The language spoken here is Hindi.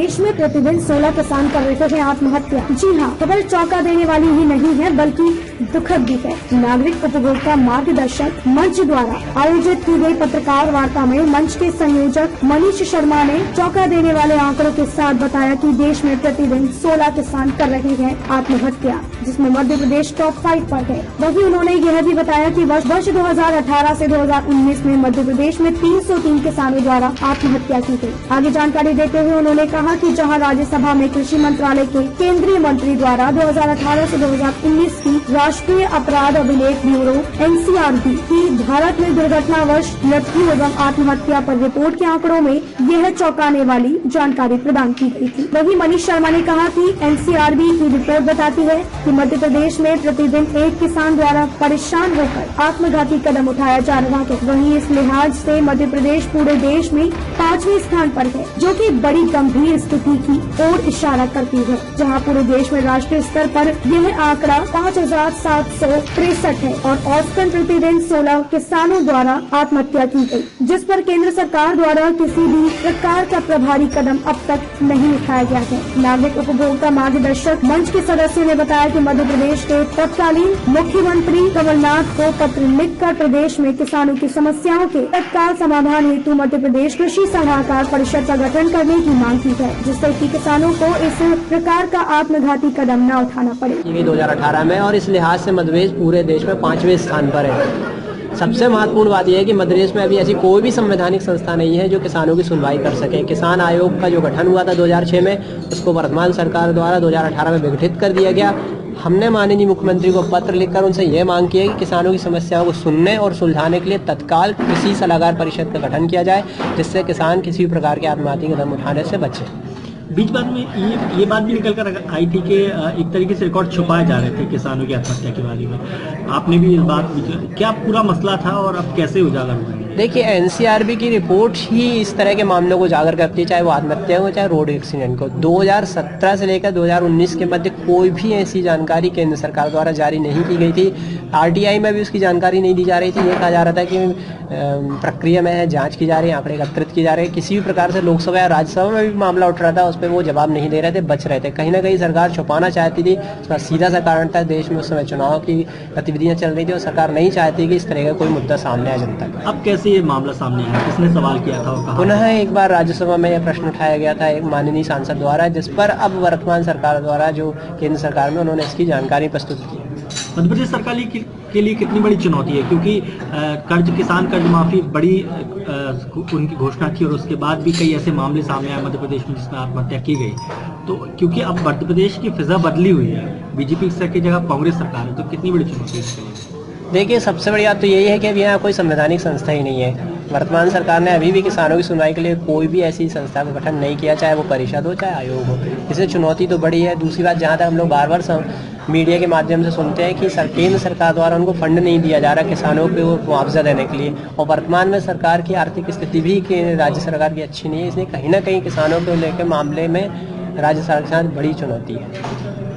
प्रदेश में प्रतिदिन 16 किसान कर रहे हैं आत्महत्या। जी हाँ, खबर चौंका देने वाली ही नहीं है बल्कि दुखद भी है। नागरिक उपभोक्ता मार्गदर्शक मंच द्वारा आयोजित की गई पत्रकार वार्ता में मंच के संयोजक मनीष शर्मा ने चौंका देने वाले आंकड़ों के साथ बताया कि देश में प्रतिदिन 16 किसान कर रहे हैं आत्महत्या, जिसमें मध्य प्रदेश टॉप 5 पर है। वहीं उन्होंने यह भी बताया कि वर्ष 2018 से 2019 में मध्य प्रदेश में 303 किसानों द्वारा आत्महत्या की गई। आगे जानकारी देते हुए उन्होंने कहा कि जहां राज्यसभा में कृषि मंत्रालय के केंद्रीय मंत्री द्वारा 2018 से 2019 की राष्ट्रीय अपराध अभिलेख ब्यूरो (NCRB) की भारत में दुर्घटनावश मृत्यु एवं आत्महत्या पर रिपोर्ट के आंकड़ों में यह चौंकाने वाली जानकारी प्रदान की गई थी। वहीं मनीष शर्मा ने कहा कि NCRB की रिपोर्ट बताती है कि मध्य प्रदेश में प्रतिदिन एक किसान द्वारा परेशान होकर आत्मघाती कदम उठाया जा रहा है। वहीं इस लिहाज से मध्य प्रदेश पूरे देश में 5वें स्थान पर है, जो कि बड़ी गंभीर स्थिति की ओर इशारा करती है। जहां पूरे देश में राष्ट्रीय स्तर पर यह आंकड़ा 5763 है और औसतन प्रतिदिन 16 किसानों द्वारा आत्महत्या की गई, जिस पर केंद्र सरकार द्वारा किसी भी प्रकार का प्रभावी कदम अब तक नहीं उठाया गया है। नागरिक उपभोक्ता मार्गदर्शक मंच के सदस्यों ने बताया कि मध्य प्रदेश के तत्कालीन मुख्यमंत्री कमलनाथ को पत्र लिखकर प्रदेश में किसानों की समस्याओं के तत्काल समाधान हेतु मध्य प्रदेश कृषि सलाहकार परिषद का गठन करने की मांग की है, जिससे कि किसानों को इस प्रकार का आत्मघाती कदम न उठाना पड़े। 2018 में और इस लिहाज से मध्य प्रदेश पूरे देश में 5वें स्थान पर है। सबसे महत्वपूर्ण बात यह है कि मध्य प्रदेश में अभी ऐसी कोई भी संवैधानिक संस्था नहीं है जो किसानों की सुनवाई कर सके। किसान आयोग का जो गठन हुआ था 2006 में, उसको वर्तमान सरकार द्वारा 2018 में विघटित कर दिया गया। हमने माननीय मुख्यमंत्री को पत्र लिखकर उनसे ये मांग की है कि किसानों की समस्याओं को सुनने और सुलझाने के लिए तत्काल कृषि सलाहकार परिषद का गठन किया जाए, जिससे किसान किसी भी प्रकार के आत्मघाती कदम उठाने से बचे। बीच बाद में ये बात भी निकल कर आई थी कि एक तरीके से रिकॉर्ड छुपाए जा रहे थे किसानों की आत्महत्या के बारे में। आपने भी इस बात क्या पूरा मसला था और अब कैसे उजागर हुआ? देखिए, NCRB की रिपोर्ट ही इस तरह के मामलों को उजागर करती है, चाहे वो आत्महत्या हो चाहे रोड एक्सीडेंट को। 2017 से लेकर 2019 के मध्य कोई भी ऐसी जानकारी केंद्र सरकार द्वारा जारी नहीं की गई थी। RTI में भी उसकी जानकारी नहीं दी जा रही थी। ये कहा जा रहा था कि प्रक्रिया में है, जांच की जा रही है, आंकड़े एकत्रित की जा रहे हैं। किसी भी प्रकार से लोकसभा या राज्यसभा में भी मामला उठ रहा था, उस पर वो जवाब नहीं दे रहे थे, बच रहे थे। कहीं ना कहीं सरकार छुपाना चाहती थी। उसका सीधा सा कारण था, देश में उस समय चुनाव की गतिविधियां चल रही थी और सरकार नहीं चाहती कि इस तरह का कोई मुद्दा सामने आए जनता का। अब कैसे ये मामला सामने आया? किसने सवाल किया था और कहा? पुनः एक बार राज्यसभा में यह प्रश्न उठाया गया था एक माननीय सांसद द्वारा, जिस पर अब वर्तमान सरकार द्वारा जो केंद्र सरकार में उन्होंने इसकी जानकारी प्रस्तुत की। मध्य प्रदेश सरकार के लिए कितनी बड़ी चुनौती है, क्योंकि किसान कर्ज माफी बड़ी उनकी घोषणा थी और उसके बाद भी कई ऐसे मामले सामने आए मध्य प्रदेश में जिसमें आत्महत्या की गई। तो क्योंकि अब मध्य प्रदेश की फिजा बदली हुई है, बीजेपी की जगह कांग्रेस सरकार है, तो कितनी बड़ी चुनौती है इसके लिए? देखिए, सबसे बड़ी बात तो यही है कि अभी यहाँ कोई संवैधानिक संस्था ही नहीं है। वर्तमान सरकार ने अभी भी किसानों की सुनवाई के लिए कोई भी ऐसी संस्था का गठन नहीं किया, चाहे वो परिषद हो चाहे आयोग हो। इससे चुनौती तो बड़ी है। दूसरी बात, जहाँ तक हम लोग बार बार मीडिया के माध्यम से सुनते हैं कि केंद्र सरकार द्वारा उनको फंड नहीं दिया जा रहा किसानों को मुआवजा देने के लिए, और वर्तमान में सरकार की आर्थिक स्थिति भी राज्य सरकार की अच्छी नहीं है। इसलिए कहीं ना कहीं किसानों को लेकर मामले में राज्य सरकार के साथ बड़ी चुनौती है।